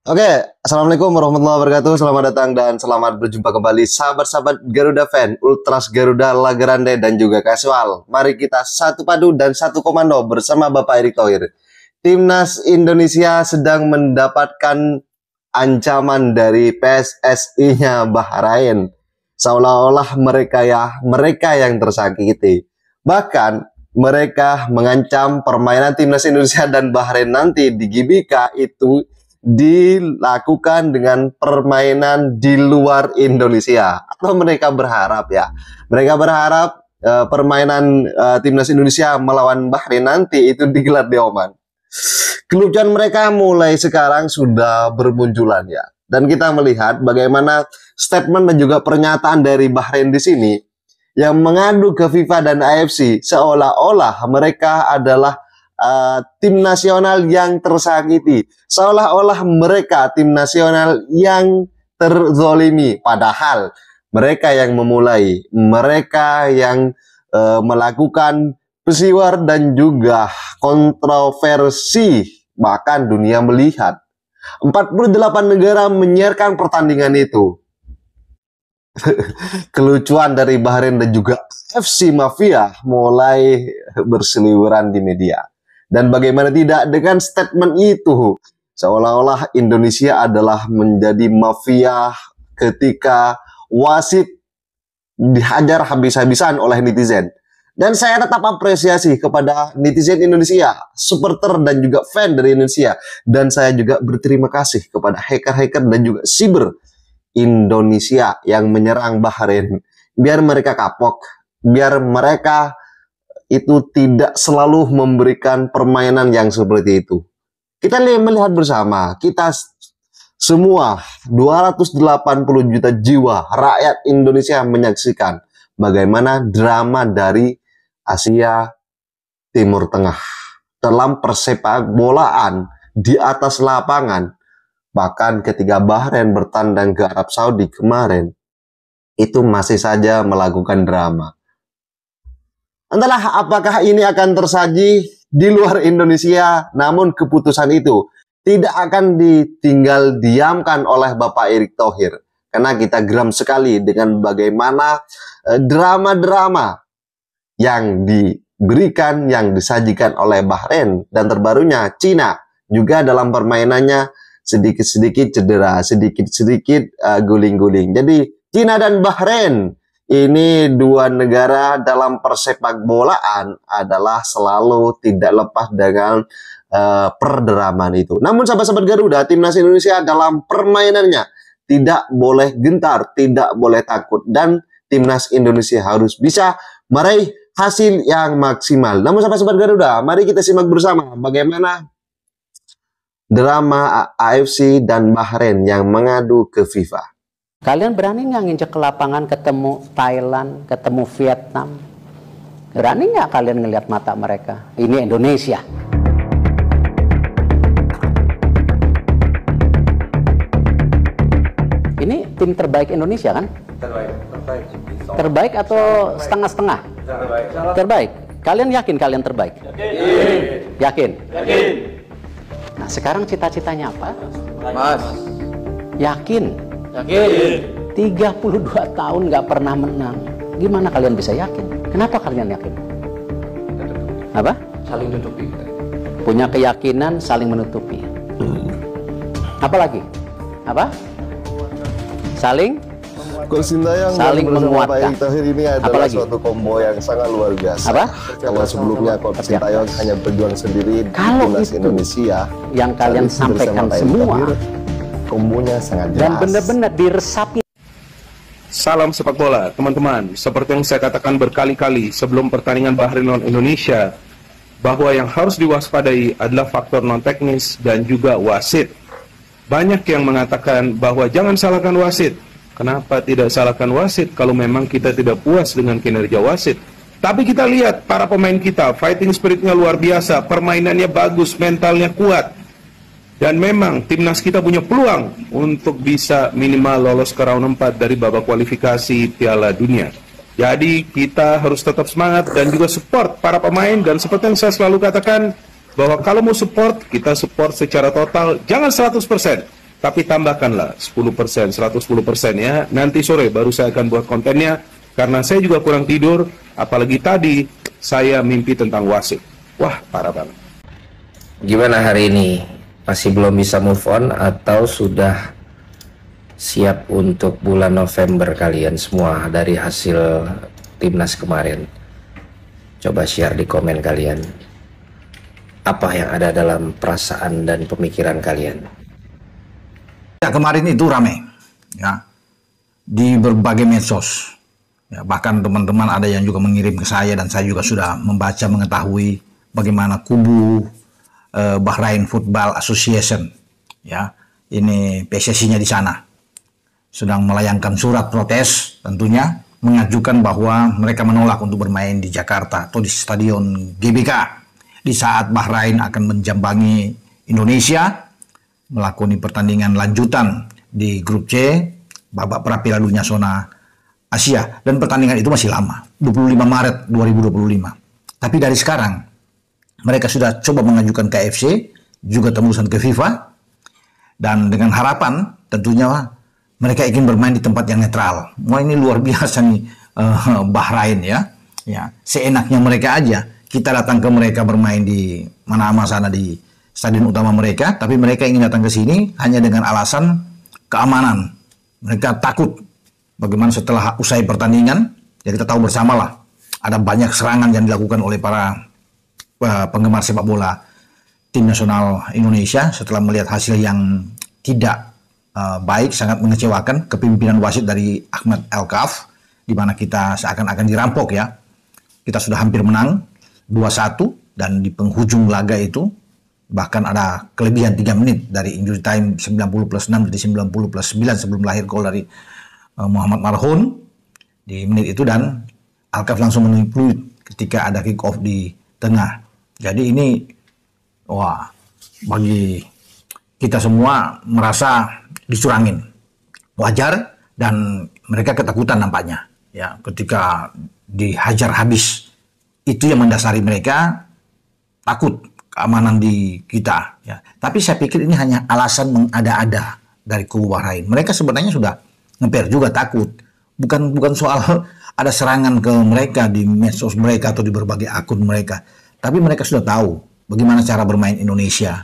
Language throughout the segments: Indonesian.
Oke, Assalamualaikum warahmatullahi wabarakatuh. Selamat datang dan selamat berjumpa kembali sahabat-sahabat Garuda fan, Ultras Garuda, Lagrande dan juga Casual. Mari kita satu padu dan satu komando bersama Bapak Erick Thohir. Timnas Indonesia sedang mendapatkan ancaman dari PSSI-nya Bahrain. Seolah-olah mereka yang tersakiti. Bahkan mereka mengancam permainan Timnas Indonesia dan Bahrain nanti di GBK itu dilakukan dengan permainan di luar Indonesia. Atau mereka berharap permainan Timnas Indonesia melawan Bahrain nanti itu digelar di Oman. Kelucuan mereka mulai sekarang sudah bermunculan ya. Dan kita melihat bagaimana statement dan juga pernyataan dari Bahrain di sini yang mengadu ke FIFA dan AFC seolah-olah mereka adalah tim nasional yang tersakiti, seolah-olah mereka tim nasional yang terzolimi, padahal mereka yang memulai, mereka yang melakukan pesiwar dan juga kontroversi, bahkan dunia melihat 48 negara menyiarkan pertandingan itu. Kelucuan dari Bahrain dan juga FC Mafia mulai berseliweran di media. Dan bagaimana tidak dengan statement itu, seolah-olah Indonesia adalah menjadi mafia ketika wasit dihajar habis-habisan oleh netizen. Dan saya tetap apresiasi kepada netizen Indonesia, supporter dan juga fan dari Indonesia. Dan saya juga berterima kasih kepada hacker-hacker dan juga siber Indonesia yang menyerang Bahrain. Biar mereka kapok, biar mereka itu tidak selalu memberikan permainan yang seperti itu. Kita melihat bersama, kita semua 280 juta jiwa rakyat Indonesia menyaksikan bagaimana drama dari Asia Timur Tengah dalam persepak bolaan di atas lapangan. Bahkan ketika Bahrain bertandang ke Arab Saudi kemarin, itu masih saja melakukan drama. Entahlah apakah ini akan tersaji di luar Indonesia, namun keputusan itu tidak akan ditinggal diamkan oleh Bapak Erick Thohir. Karena kita geram sekali dengan bagaimana drama-drama yang diberikan, yang disajikan oleh Bahrain. Dan terbarunya Cina juga dalam permainannya sedikit-sedikit cedera, sedikit-sedikit guling-guling. Jadi Cina dan Bahrain ini dua negara dalam persepak bolaan adalah selalu tidak lepas dengan perdramaan itu. Namun sahabat-sahabat Garuda, Timnas Indonesia dalam permainannya tidak boleh gentar, tidak boleh takut. Dan Timnas Indonesia harus bisa meraih hasil yang maksimal. Namun sahabat-sahabat Garuda, mari kita simak bersama bagaimana drama AFC dan Bahrain yang mengadu ke FIFA. Kalian berani nggak nginjek ke lapangan ketemu Thailand, ketemu Vietnam? Berani nggak kalian ngelihat mata mereka? Ini Indonesia. Ini tim terbaik Indonesia kan? Terbaik. Terbaik atau setengah-setengah? Terbaik. Terbaik. Kalian yakin kalian terbaik? Yakin. Yakin. Nah sekarang cita-citanya apa? Mas. Yakin. Yakin. 32 tahun nggak pernah menang. Gimana kalian bisa yakin? Kenapa kalian yakin? Apa? Saling tutupi. Punya keyakinan saling menutupi. Apa lagi? Apa? Saling? Coach Sintayong Saling bersama menguatkan. Pak Erick Thohir ini adalah Apalagi? suatu combo yang sangat luar biasa. Apa? Kalau sebelumnya Coach Sintayong hanya berjuang sendiri di Kalau Timnas itu Indonesia, yang kalian bersama sampaikan Pak Erick semua Thohir, kombonya sangat jelas. dan benar-benar diresapi. Salam sepak bola, teman-teman. Seperti yang saya katakan berkali-kali sebelum pertandingan Bahrain lawan Indonesia, bahwa yang harus diwaspadai adalah faktor non-teknis dan juga wasit. Banyak yang mengatakan bahwa jangan salahkan wasit. Kenapa tidak salahkan wasit kalau memang kita tidak puas dengan kinerja wasit? Tapi kita lihat para pemain kita, fighting spiritnya luar biasa, permainannya bagus, mentalnya kuat. Dan memang timnas kita punya peluang untuk bisa minimal lolos ke round 4 dari babak kualifikasi Piala Dunia. Jadi kita harus tetap semangat dan juga support para pemain. Dan seperti yang saya selalu katakan, bahwa kalau mau support, kita support secara total, jangan 100%. Tapi tambahkanlah 10%, 110% ya. Nanti sore baru saya akan buat kontennya, karena saya juga kurang tidur, apalagi tadi saya mimpi tentang wasit. Wah, parah banget. Gimana hari ini? Masih belum bisa move on atau sudah siap untuk bulan November kalian semua dari hasil timnas kemarin? Coba share di komen kalian. Apa yang ada dalam perasaan dan pemikiran kalian? Ya, kemarin itu rame ya di berbagai medsos. Ya, bahkan teman-teman ada yang juga mengirim ke saya dan saya juga sudah membaca mengetahui bagaimana kubu Bahrain Football Association, ya ini PSSI-nya di sana sedang melayangkan surat protes, tentunya mengajukan bahwa mereka menolak untuk bermain di Jakarta atau di Stadion GBK di saat Bahrain akan menjambangi Indonesia melakoni pertandingan lanjutan di grup C babak pra-Piala Dunia zona Asia, dan pertandingan itu masih lama, 25 Maret 2025. Tapi dari sekarang mereka sudah coba mengajukan ke AFC, juga tembusan ke FIFA, dan dengan harapan tentunya mereka ingin bermain di tempat yang netral. Wah, ini luar biasa nih Bahrain ya. Ya, seenaknya mereka aja. Kita datang ke mereka bermain di Manama sana di stadion utama mereka, tapi mereka ingin datang ke sini hanya dengan alasan keamanan. Mereka takut bagaimana setelah usai pertandingan. Jadi kita tahu bersama lah, ada banyak serangan yang dilakukan oleh para penggemar sepak bola tim nasional Indonesia setelah melihat hasil yang tidak baik, sangat mengecewakan, kepemimpinan wasit dari Ahmad El-Kaf, di mana kita seakan-akan dirampok ya. Kita sudah hampir menang 2-1, dan di penghujung laga itu bahkan ada kelebihan 3 menit dari injury time 90+6 jadi 90+9 sebelum lahir gol dari Muhammad Marhun di menit itu, dan Al-Kaf langsung menipu ketika ada kick off di tengah. Jadi ini wah, bagi kita semua merasa dicurangin. Wajar, dan mereka ketakutan nampaknya ya ketika dihajar habis. Itu yang mendasari mereka takut keamanan di kita ya. Tapi saya pikir ini hanya alasan mengada-ada dari kubu Bahrain. Mereka sebenarnya sudah ngeper juga takut. Bukan soal ada serangan ke mereka di medsos mereka atau di berbagai akun mereka. Tapi mereka sudah tahu bagaimana cara bermain Indonesia.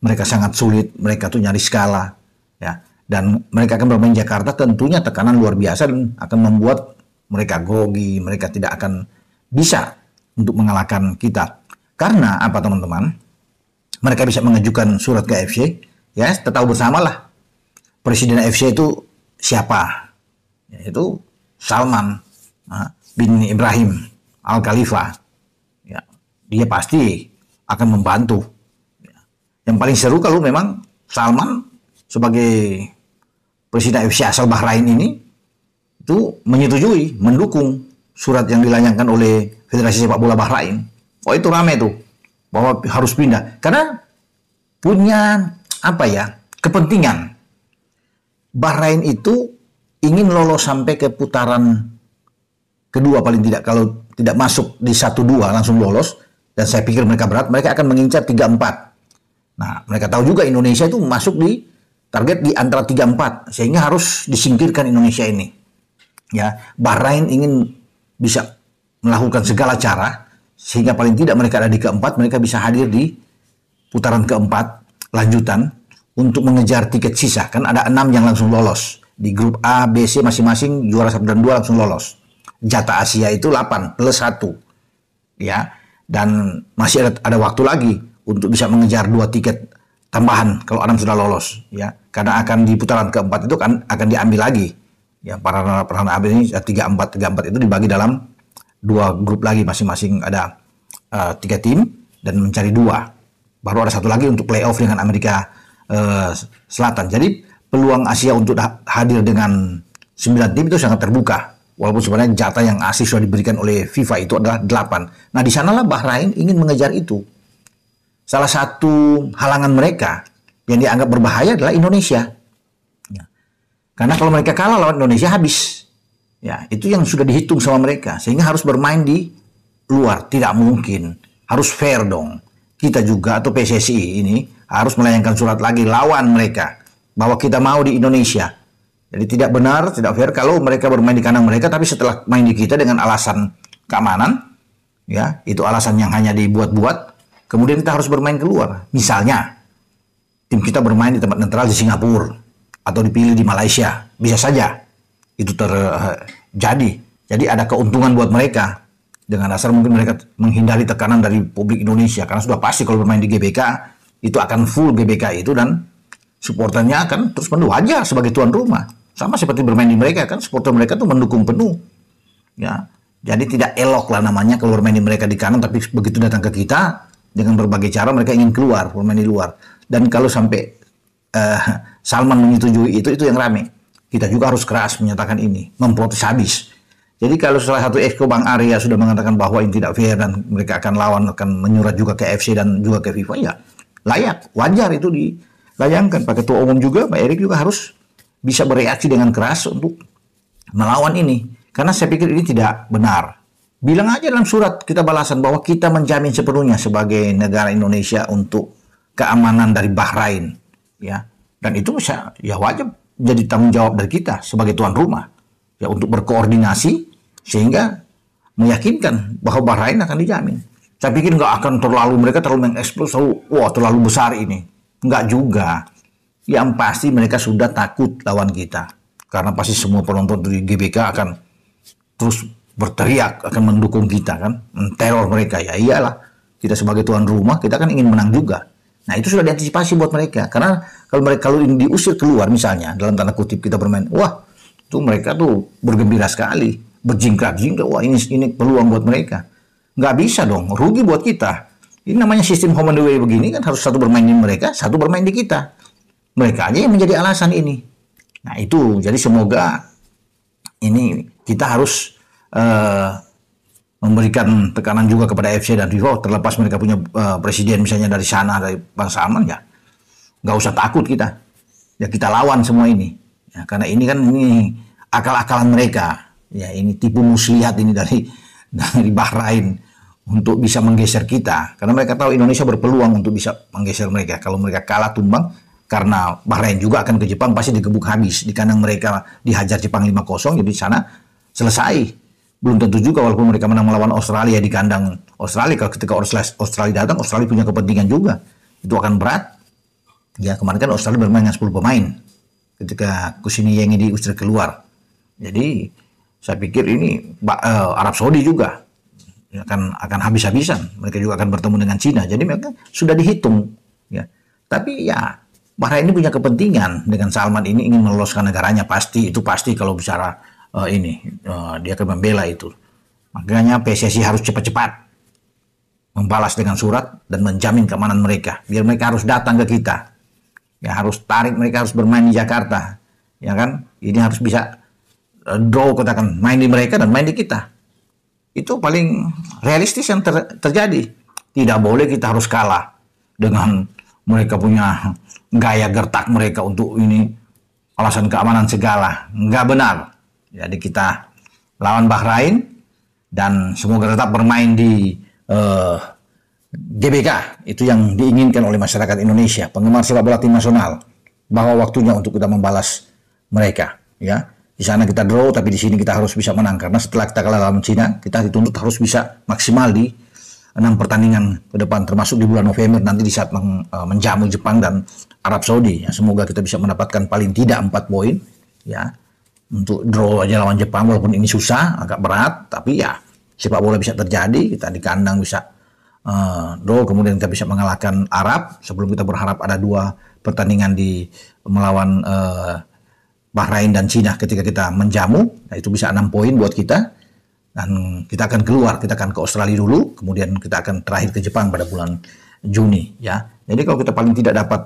Mereka sangat sulit, mereka tuh nyaris kalah ya. Dan mereka akan bermain Jakarta, tentunya tekanan luar biasa dan akan membuat mereka grogi, mereka tidak akan bisa untuk mengalahkan kita. Karena apa teman-teman? Mereka bisa mengajukan surat ke AFC, ya kita tahu bersama lah. Presiden AFC itu siapa? Yaitu Salman bin Ibrahim Al Khalifa. Ya, dia pasti akan membantu. Ya. Yang paling seru kalau memang Salman sebagai presiden AFC asal Bahrain ini itu menyetujui, mendukung surat yang dilayangkan oleh Federasi Sepak Bola Bahrain. Oh, itu rame tuh bahwa harus pindah karena punya apa ya, kepentingan. Bahrain itu ingin lolos sampai ke putaran kedua paling tidak, kalau tidak masuk di 1-2 langsung lolos, dan saya pikir mereka berat, mereka akan mengincar 3-4. Nah, mereka tahu juga Indonesia itu masuk di target di antara 3-4, sehingga harus disingkirkan Indonesia ini. Ya, Bahrain ingin bisa melakukan segala cara sehingga paling tidak mereka ada di keempat, mereka bisa hadir di putaran keempat lanjutan untuk mengejar tiket sisa. Kan ada 6 yang langsung lolos di grup A, B, C masing-masing, juara 1 dan 2 langsung lolos. Jatah Asia itu 8 plus 1 ya, dan masih ada waktu lagi untuk bisa mengejar 2 tiket tambahan kalau 6 sudah lolos ya, karena akan di putaran keempat itu kan akan diambil lagi ya, para abis ini 3-4 itu dibagi dalam 2 grup lagi, masing-masing ada 3 tim dan mencari 2. Baru ada 1 lagi untuk playoff dengan Amerika Selatan. Jadi peluang Asia untuk hadir dengan 9 tim itu sangat terbuka. Walaupun sebenarnya jatah yang asli sudah diberikan oleh FIFA itu adalah 8. Nah, di sanalah Bahrain ingin mengejar itu. Salah satu halangan mereka yang dianggap berbahaya adalah Indonesia. Ya. Karena kalau mereka kalah lawan Indonesia habis. Ya, itu yang sudah dihitung sama mereka, sehingga harus bermain di luar. Tidak mungkin, harus fair dong. Kita juga atau PSSI ini harus melayangkan surat lagi lawan mereka bahwa kita mau di Indonesia. Jadi tidak benar, tidak fair kalau mereka bermain di kandang mereka, tapi setelah main di kita dengan alasan keamanan, ya itu alasan yang hanya dibuat-buat, kemudian kita harus bermain keluar. Misalnya, tim kita bermain di tempat netral di Singapura, atau dipilih di Malaysia, bisa saja itu terjadi. Jadi ada keuntungan buat mereka. Dengan dasar mungkin mereka menghindari tekanan dari publik Indonesia, karena sudah pasti kalau bermain di GBK itu akan full GBK itu, dan supporternya akan terus penuh, wajar sebagai tuan rumah. Sama seperti bermain di mereka kan, supporter mereka tuh mendukung penuh. Ya, jadi tidak elok lah namanya kalau bermain di mereka di kanan, tapi begitu datang ke kita dengan berbagai cara mereka ingin keluar bermain di luar. Dan kalau sampai Salman menyetujui itu yang rame. Kita juga harus keras menyatakan ini, memprotes habis. Jadi kalau salah satu exco Bang Arya sudah mengatakan bahwa ini tidak fair dan mereka akan lawan, akan menyurat juga ke FC dan juga ke FIFA, ya layak, wajar itu dilayangkan. Pak Ketua Umum juga, Pak Erik juga harus bisa bereaksi dengan keras untuk melawan ini. Karena saya pikir ini tidak benar. Bilang aja dalam surat kita balasan bahwa kita menjamin sepenuhnya sebagai negara Indonesia untuk keamanan dari Bahrain. Ya, dan itu bisa, ya wajib jadi tanggung jawab dari kita sebagai tuan rumah. Ya, untuk berkoordinasi sehingga meyakinkan bahwa Bahrain akan dijamin. Saya pikir nggak akan mereka terlalu mengeksplos, terlalu besar ini. Nggak juga. Yang pasti mereka sudah takut lawan kita. Karena pasti semua penonton dari GBK akan terus berteriak, akan mendukung kita kan. Menteror mereka, ya iyalah. Kita sebagai tuan rumah, kita kan ingin menang juga. Nah itu sudah diantisipasi buat mereka. Karena kalau ini diusir keluar misalnya, dalam tanda kutip kita bermain, wah, itu mereka tuh bergembira sekali, berjingkrak-jingkrak, wah ini peluang buat mereka. Nggak bisa dong, rugi buat kita. Ini namanya sistem home and away begini kan, harus satu bermain di mereka, satu bermain di kita. Mereka aja yang menjadi alasan ini. Nah itu, jadi semoga ini kita harus memberikan tekanan juga kepada FC dan FIFA, terlepas mereka punya presiden misalnya dari sana, dari Bang Salman, ya nggak usah takut kita. Ya kita lawan semua ini. Ya, karena ini kan ini akal-akalan mereka. Ya ini tipu muslihat ini dari Bahrain untuk bisa menggeser kita. Karena mereka tahu Indonesia berpeluang untuk bisa menggeser mereka. Kalau mereka kalah tumbang, karena Bahrain juga akan ke Jepang, pasti digebuk habis. Di kandang mereka dihajar Jepang 5-0, jadi di sana selesai. Belum tentu juga walaupun mereka menang melawan Australia di kandang Australia. Kalau ketika Australia datang, Australia punya kepentingan juga. Itu akan berat. Ya kemarin kan Australia bermain dengan 10 pemain. Ketika Kusiniyengi diusir keluar. Jadi saya pikir ini Arab Saudi juga akan habis-habisan. Mereka juga akan bertemu dengan Cina. Jadi mereka sudah dihitung. Ya. Tapi ya Bahrain ini punya kepentingan dengan Salman ini ingin meloloskan negaranya. Itu pasti kalau bicara dia akan membela itu. Makanya PSSI harus cepat-cepat membalas dengan surat dan menjamin keamanan mereka. Biar mereka harus datang ke kita. Ya harus tarik mereka, harus bermain di Jakarta, ya kan? Ini harus bisa draw, katakan main di mereka dan main di kita. Itu paling realistis yang terjadi. Tidak boleh kita harus kalah dengan mereka punya gaya gertak mereka untuk ini alasan keamanan segala. Nggak benar. Jadi kita lawan Bahrain dan semoga tetap bermain di GBK, itu yang diinginkan oleh masyarakat Indonesia, penggemar sepak bola tim nasional, bahwa waktunya untuk kita membalas mereka. Ya, di sana kita draw, tapi di sini kita harus bisa menang, karena setelah kita kalah lawan Cina, kita dituntut harus bisa maksimal di 6 pertandingan ke depan, termasuk di bulan November nanti di saat menjamu Jepang dan Arab Saudi. Ya, semoga kita bisa mendapatkan paling tidak 4 poin. Ya, untuk draw aja lawan Jepang, walaupun ini susah, agak berat, tapi ya sepak bola bisa terjadi. Kita di kandang bisa draw, kemudian kita bisa mengalahkan Arab sebelum kita berharap ada 2 pertandingan di melawan Bahrain dan Cina ketika kita menjamu. Nah, itu bisa 6 poin buat kita dan kita akan keluar, kita akan ke Australia dulu, kemudian kita akan terakhir ke Jepang pada bulan Juni, ya. Jadi kalau kita paling tidak dapat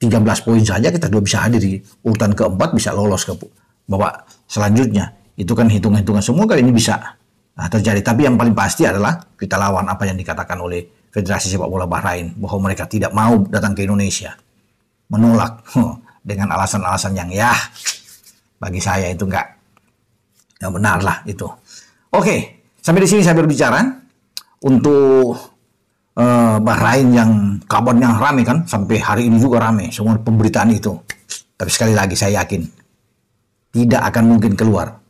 13 poin saja, kita bisa hadir di urutan keempat, bisa lolos ke babak selanjutnya. Itu kan hitung-hitungan, semoga ini bisa terjadi. Tapi yang paling pasti adalah kita lawan apa yang dikatakan oleh Federasi Sepak Bola Bahrain, bahwa mereka tidak mau datang ke Indonesia, menolak dengan alasan-alasan yang ya bagi saya itu nggak benar lah itu. Oke, sampai di sini saya berbicara untuk Bahrain yang kabarnya ramai kan, sampai hari ini juga ramai semua pemberitaan itu. Tapi sekali lagi saya yakin tidak akan mungkin keluar.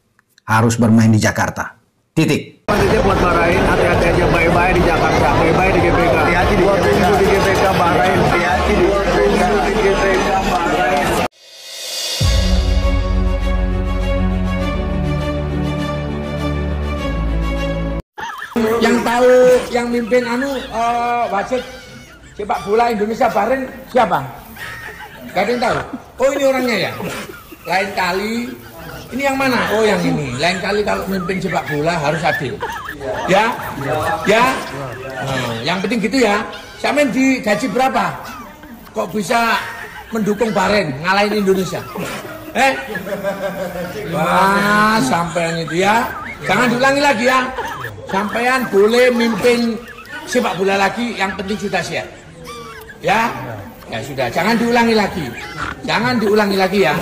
Harus bermain di Jakarta. Titik. Selanjutnya buat Bahrain, hati-hati aja, bye-bye di Jakarta, bye-bye di GBK. Hati-hati di GBK Bahrain, hati-hati di GBK Bahrain. Yang tahu, yang mimpin wasit sepak bola Indonesia Bahrain siapa? Gak ada yang tahu. Oh ini orangnya ya. Lain kali ini yang mana? Oh yang ini. Lain kali kalau mimpin sepak bola harus adil. Ya, ya. Nah, yang penting gitu ya. Sampean digaji berapa? Kok bisa mendukung Bahrain ngalahin Indonesia? Wah, sampean itu ya. Jangan diulangi lagi ya. Sampean boleh mimpin sepak bola lagi, yang penting sudah siap. Ya, ya sudah. Jangan diulangi lagi. Jangan diulangi lagi ya.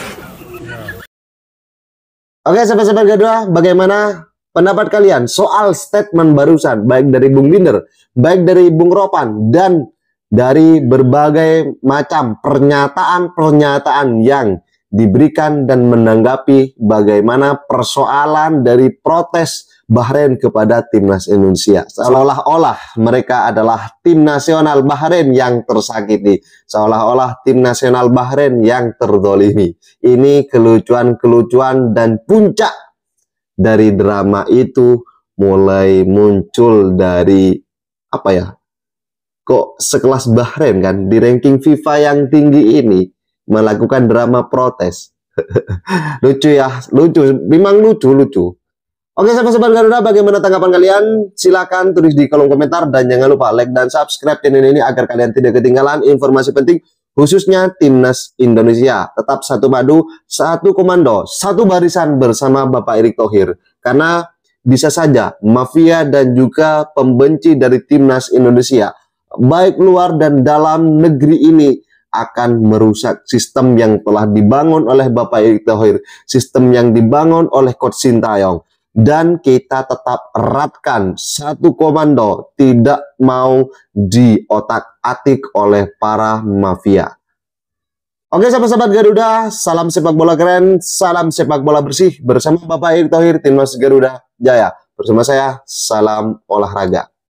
Oke, sahabat-sahabat Garuda, bagaimana pendapat kalian soal statement barusan, baik dari Bung Binder, baik dari Bung Ropan, dan dari berbagai macam pernyataan-pernyataan yang diberikan dan menanggapi bagaimana persoalan dari protes Bahrain kepada timnas Indonesia. Seolah-olah mereka adalah tim nasional Bahrain yang tersakiti. Seolah-olah tim nasional Bahrain yang terdolimi. Ini kelucuan-kelucuan dan puncak dari drama itu mulai muncul dari apa ya? Kok sekelas Bahrain kan di ranking FIFA yang tinggi ini melakukan drama protes. Lucu ya, lucu, memang lucu. Oke, sahabat-sahabat Garuda, bagaimana tanggapan kalian? Silahkan tulis di kolom komentar dan jangan lupa like dan subscribe channel ini agar kalian tidak ketinggalan informasi penting khususnya timnas Indonesia. Tetap satu padu, satu komando, satu barisan bersama Bapak Erick Thohir. Karena bisa saja mafia dan juga pembenci dari timnas Indonesia, baik luar dan dalam negeri ini, akan merusak sistem yang telah dibangun oleh Bapak Erick Thohir, sistem yang dibangun oleh Coach Sintayong. Dan kita tetap eratkan satu komando, tidak mau diotak-atik oleh para mafia. Oke, sahabat-sahabat Garuda, salam sepak bola keren, salam sepak bola bersih bersama Bapak Erick Thohir, timnas Garuda Jaya. Bersama saya, salam olahraga.